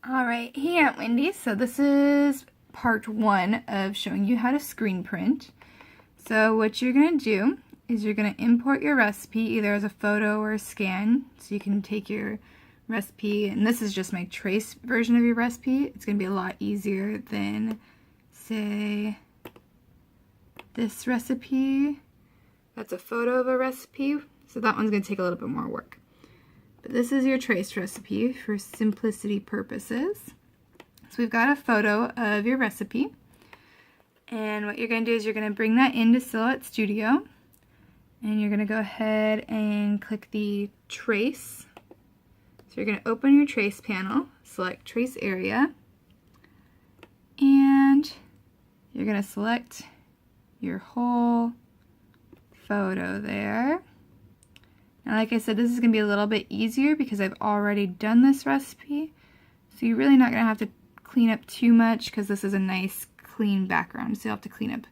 Alright, hey Aunt Wendy. So this is part one of showing you how to screen print. So what you're going to do is you're going to import your recipe either as a photo or a scan. So you can take your recipe, and this is just my trace version of your recipe. It's going to be a lot easier than, say, this recipe. That's a photo of a recipe, so that one's going to take a little bit more work. But this is your trace recipe for simplicity purposes. So we've got a photo of your recipe. And what you're going to do is you're going to bring that into Silhouette Studio. And you're going to go ahead and click the trace. So you're going to open your trace panel, select trace area. And you're going to select your whole photo there. And like I said, this is going to be a little bit easier because I've already done this recipe. So you're really not going to have to clean up too much because this is a nice clean background. So you'll have to clean up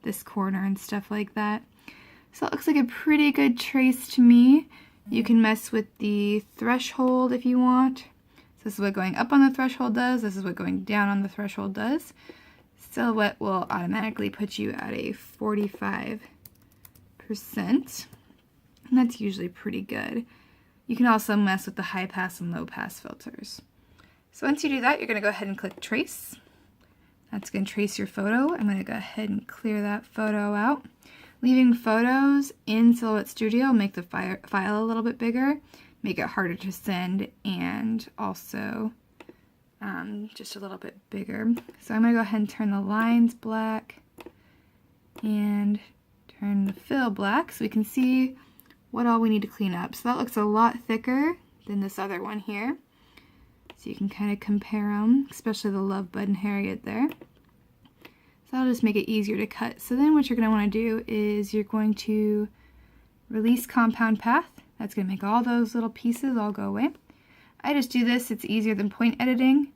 this corner and stuff like that. So it looks like a pretty good trace to me. You can mess with the threshold if you want. So this is what going up on the threshold does. This is what going down on the threshold does. Silhouette will automatically put you at a 45%. And that's usually pretty good. You can also mess with the high pass and low pass filters. So once you do that, you're going to go ahead and click trace. That's going to trace your photo. I'm going to go ahead and clear that photo out. Leaving photos in Silhouette Studio will make the file a little bit bigger, make it harder to send, and also just a little bit bigger. So I'm going to go ahead and turn the lines black and turn the fill black so we can see what all we need to clean up. So that looks a lot thicker than this other one here. So you can kind of compare them, especially the Love Bud and Harriet there. So that'll just make it easier to cut. So then what you're going to want to do is you're going to release compound path. That's going to make all those little pieces all go away. I just do this, it's easier than point editing.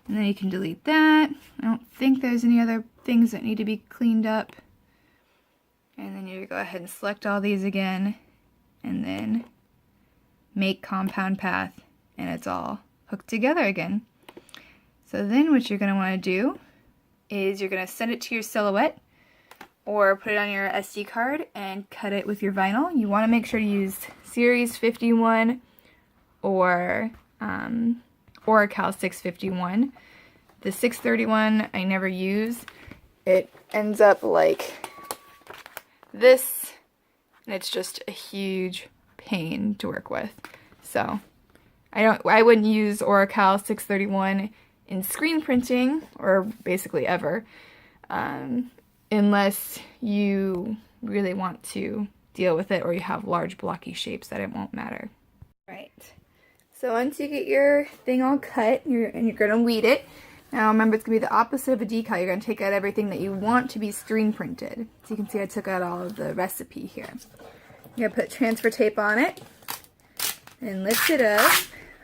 And then you can delete that. I don't think there's any other things that need to be cleaned up. And then you go ahead and select all these again. And then make compound path, and it's all hooked together again. So then what you're going to want to do is you're going to send it to your Silhouette or put it on your SD card and cut it with your vinyl. You want to make sure to use Series 51 or Cal 651. The 631 I never use. It ends up like this. And it's just a huge pain to work with. So I wouldn't use Cal 631 in screen printing, or basically ever, unless you really want to deal with it or you have large blocky shapes that it won't matter. Right. So once you get your thing all cut, and you're going to weed it. Now remember, it's going to be the opposite of a decal. You're going to take out everything that you want to be screen printed. So you can see I took out all of the recipe here. You're going to put transfer tape on it and lift it up.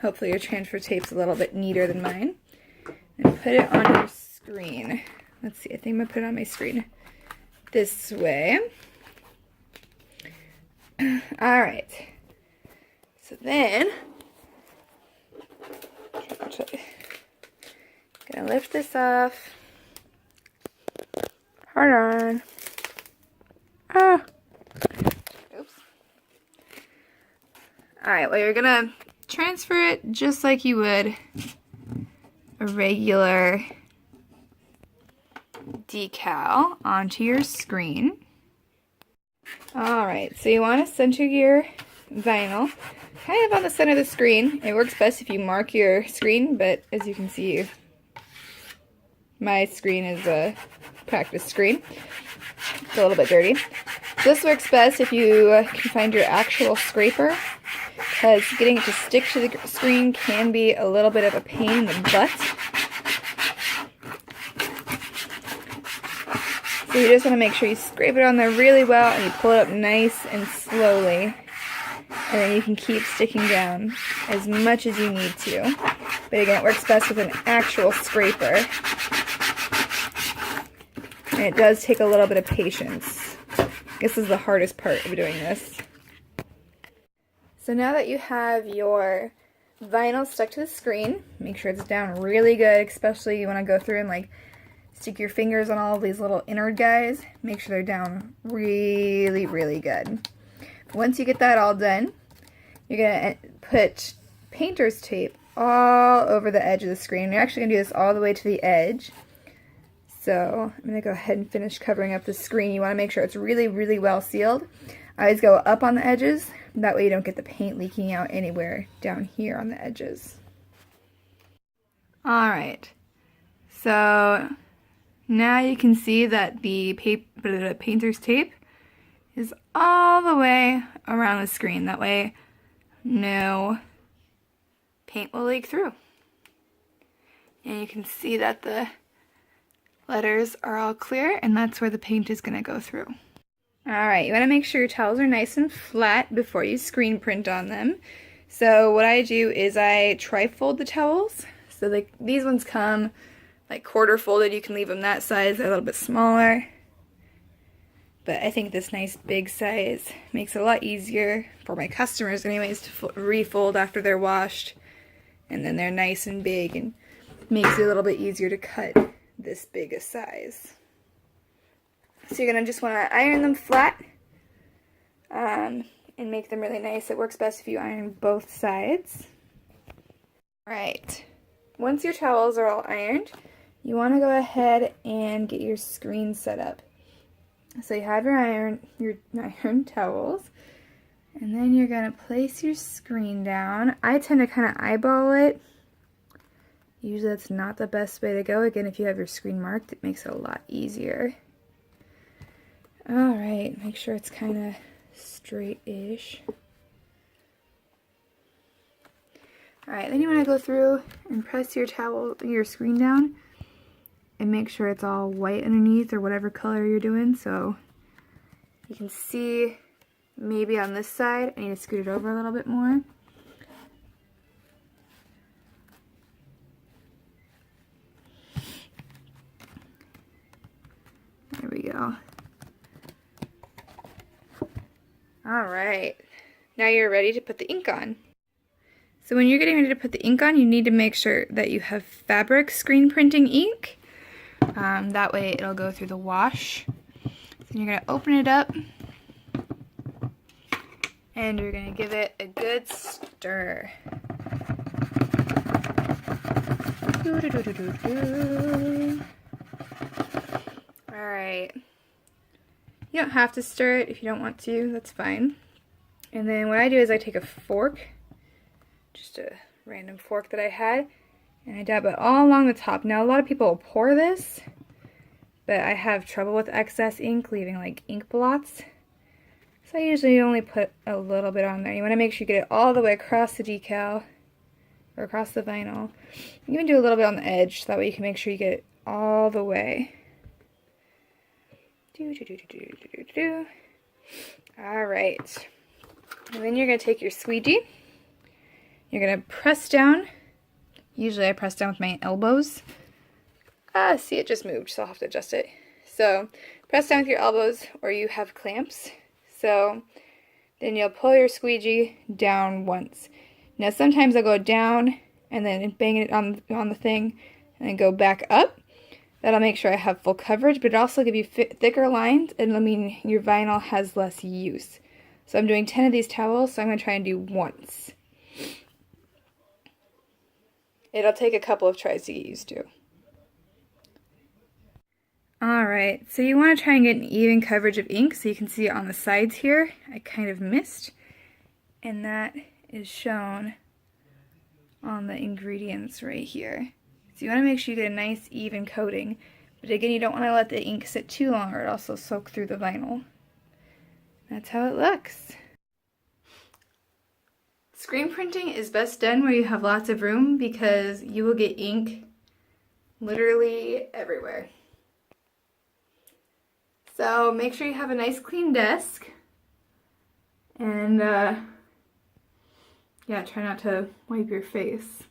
Hopefully your transfer tape's a little bit neater than mine. And put it on your screen. Let's see, I think I'm going to put it on my screen this way. Alright. So then, gonna lift this off. Hold on. Ah. Oops. Alright, well, you're gonna transfer it just like you would a regular decal onto your screen. Alright, so you want to center your vinyl kind of on the center of the screen. It works best if you mark your screen, but as you can see, my screen is a practice screen. It's a little bit dirty. This works best if you can find your actual scraper, because getting it to stick to the screen can be a little bit of a pain in the butt. So you just want to make sure you scrape it on there really well and you pull it up nice and slowly. And then you can keep sticking down as much as you need to. But again, it works best with an actual scraper. And it does take a little bit of patience. This is the hardest part of doing this. So now that you have your vinyl stuck to the screen. Make sure it's down really good, especially you want to go through and like stick your fingers on all of these little innard guys. Make sure they're down really, really good. Once you get that all done, you're going to put painter's tape all over the edge of the screen. You're actually going to do this all the way to the edge. So I'm going to go ahead and finish covering up the screen. You want to make sure it's really, really well sealed. I always go up on the edges. That way you don't get the paint leaking out anywhere down here on the edges. Alright, so now you can see that the painter's tape is all the way around the screen. That way no paint will leak through. And you can see that the letters are all clear, and that's where the paint is going to go through. Alright, you want to make sure your towels are nice and flat before you screen print on them. So what I do is I tri-fold the towels. So these ones come like quarter folded. You can leave them that size. They're a little bit smaller. But I think this nice big size makes it a lot easier for my customers anyways to refold after they're washed. And then they're nice and big and makes it a little bit easier to cut this big a size. So you're going to just want to iron them flat and make them really nice. It works best if you iron both sides. Alright, once your towels are all ironed, you want to go ahead and get your screen set up. So you have your iron towels, and then you're going to place your screen down. I tend to kind of eyeball it. Usually that's not the best way to go. Again, if you have your screen marked, it makes it a lot easier. Alright, make sure it's kind of straight-ish. Alright, then you want to go through and press your screen down and make sure it's all white underneath or whatever color you're doing. So you can see maybe on this side, I need to scoot it over a little bit more. There we go. Alright, now you're ready to put the ink on. So when you're getting ready to put the ink on, you need to make sure that you have fabric screen printing ink. That way it'll go through the wash. So you're going to open it up and you're going to give it a good stir. Alright. You don't have to stir it if you don't want to, that's fine. And then what I do is I take a fork, just a random fork that I had, and I dab it all along the top. Now a lot of people will pour this, but I have trouble with excess ink, leaving like ink blots. So I usually only put a little bit on there. You want to make sure you get it all the way across the decal, or across the vinyl. You can do a little bit on the edge, so that way you can make sure you get it all the way. Alright, and then you're going to take your squeegee, you're going to press down. Usually I press down with my elbows. See, it just moved, so I'll have to adjust it. So press down with your elbows, or you have clamps. So then you'll pull your squeegee down once. Now sometimes I'll go down and then bang it on the thing and then go back up. That'll make sure I have full coverage, but it'll also give you thicker lines, and it'll mean your vinyl has less use. So I'm doing 10 of these towels, so I'm going to try and do once. It'll take a couple of tries to get used to. Alright, so you want to try and get an even coverage of ink, so you can see it on the sides here. I kind of missed, and that is shown on the ingredients right here. So you want to make sure you get a nice even coating, but again, you don't want to let the ink sit too long or it also soak through the vinyl. That's how it looks. Screen printing is best done where you have lots of room because you will get ink literally everywhere. So make sure you have a nice clean desk, and yeah, try not to wipe your face.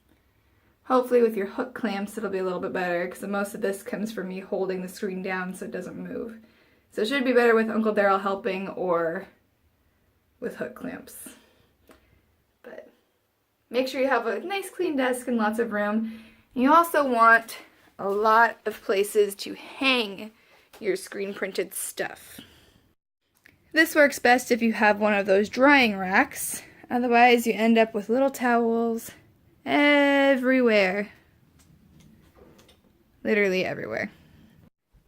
Hopefully with your hook clamps it'll be a little bit better, because most of this comes from me holding the screen down so it doesn't move. So it should be better with Uncle Daryl helping or with hook clamps. But Make sure you have a nice clean desk and lots of room. You also want a lot of places to hang your screen printed stuff. This works best if you have one of those drying racks. Otherwise, you end up with little towels everywhere. Literally everywhere.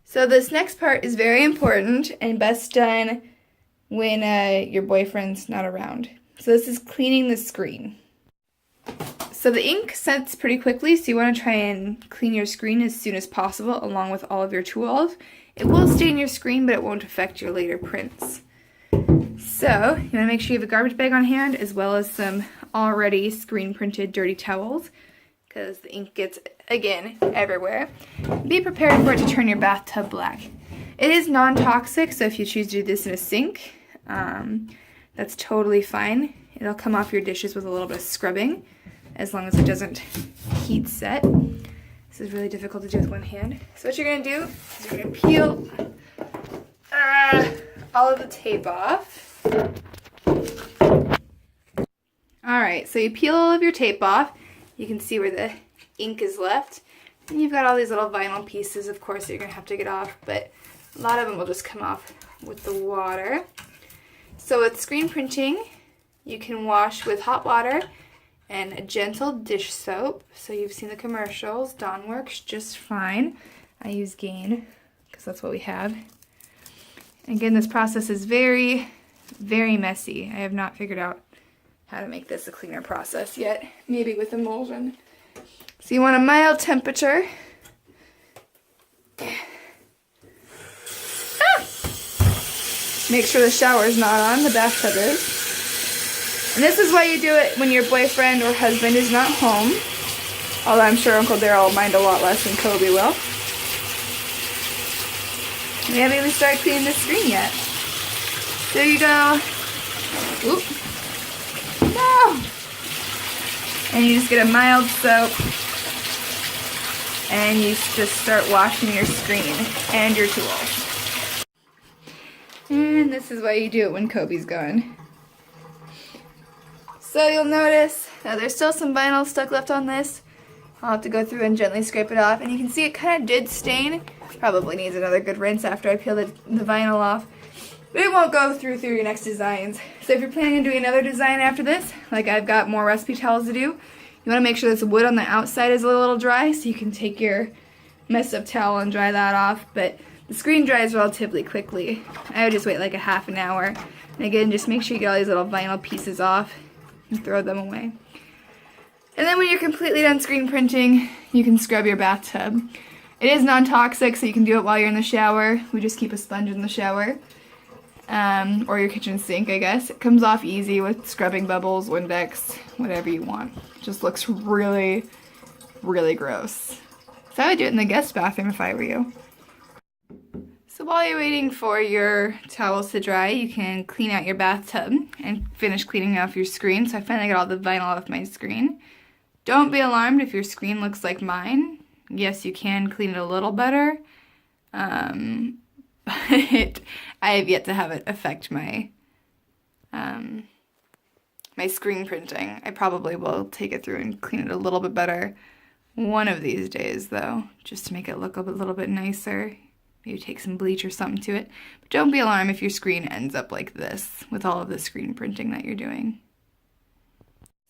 So this next part is very important and best done when your boyfriend's not around. So this is cleaning the screen. So the ink sets pretty quickly, so you want to try and clean your screen as soon as possible along with all of your tools. It will stain your screen, but it won't affect your later prints. So you want to make sure you have a garbage bag on hand as well as some already screen printed dirty towels because the ink gets, again, everywhere. Be prepared for it to turn your bathtub black. It is non-toxic, so if you choose to do this in a sink, that's totally fine. It'll come off your dishes with a little bit of scrubbing as long as it doesn't heat set. This is really difficult to do with one hand. So what you're going to do is you're going to peel all of the tape off. Alright, so you peel all of your tape off. You can see where the ink is left. And you've got all these little vinyl pieces, of course, that you're going to have to get off, but a lot of them will just come off with the water. So with screen printing, you can wash with hot water and a gentle dish soap. So you've seen the commercials. Dawn works just fine. I use Gain because that's what we have. Again, this process is very, very messy. I have not figured out how to make this a cleaner process yet. Maybe with emulsion. So you want a mild temperature. Make sure the shower is not on, the bathtub is. And this is why you do it when your boyfriend or husband is not home. Although I'm sure Uncle Daryl will mind a lot less than Kobe will. We haven't even started cleaning the screen yet. There you go. Oop. No! And you just get a mild soap. And you just start washing your screen and your tools. And this is why you do it when Kobe's gone. So you'll notice there's still some vinyl stuck left on this. I'll have to go through and gently scrape it off. And you can see it kind of did stain. Probably needs another good rinse after I peel the vinyl off. But it won't go through your next designs. So if you're planning on doing another design after this, like I've got more recipe towels to do, you want to make sure this wood on the outside is a little dry so you can take your messed up towel and dry that off. But the screen dries relatively quickly. I would just wait like a half an hour. And again, just make sure you get all these little vinyl pieces off and throw them away. And then when you're completely done screen printing, you can scrub your bathtub. It is non-toxic, so you can do it while you're in the shower. We just keep a sponge in the shower. Or your kitchen sink, I guess. It comes off easy with scrubbing bubbles, Windex, whatever you want. It just looks really, really gross. So I would do it in the guest bathroom if I were you. So while you're waiting for your towels to dry, you can clean out your bathtub and finish cleaning off your screen. So I finally got all the vinyl off my screen. Don't be alarmed if your screen looks like mine. Yes, you can clean it a little better, but I have yet to have it affect my my screen printing. I probably will take it through and clean it a little bit better one of these days, though, just to make it look a little bit nicer. Maybe take some bleach or something to it. But don't be alarmed if your screen ends up like this with all of the screen printing that you're doing.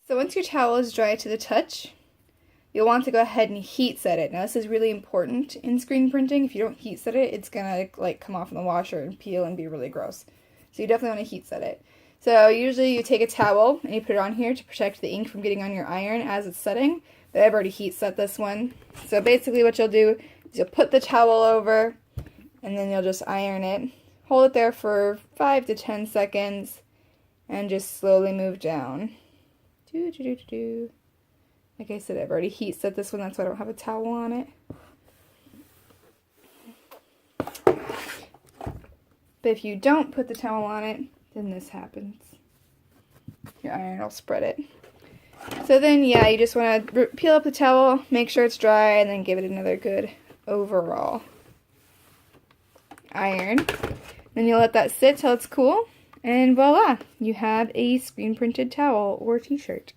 So once your towel is dry to the touch, you'll want to go ahead and heat set it. Now this is really important in screen printing. If you don't heat set it, it's gonna like come off in the washer and peel and be really gross. So you definitely want to heat set it. So usually you take a towel and you put it on here to protect the ink from getting on your iron as it's setting. But I've already heat set this one. So basically what you'll do is you'll put the towel over and then you'll just iron it. Hold it there for 5 to 10 seconds and just slowly move down. Like I said, I've already heat set this one, that's why I don't have a towel on it. But if you don't put the towel on it, then this happens. Your iron will spread it. So then, yeah, you just want to peel up the towel, make sure it's dry, and then give it another good overall iron. Then you'll let that sit till it's cool, and voila, you have a screen printed towel or t-shirt.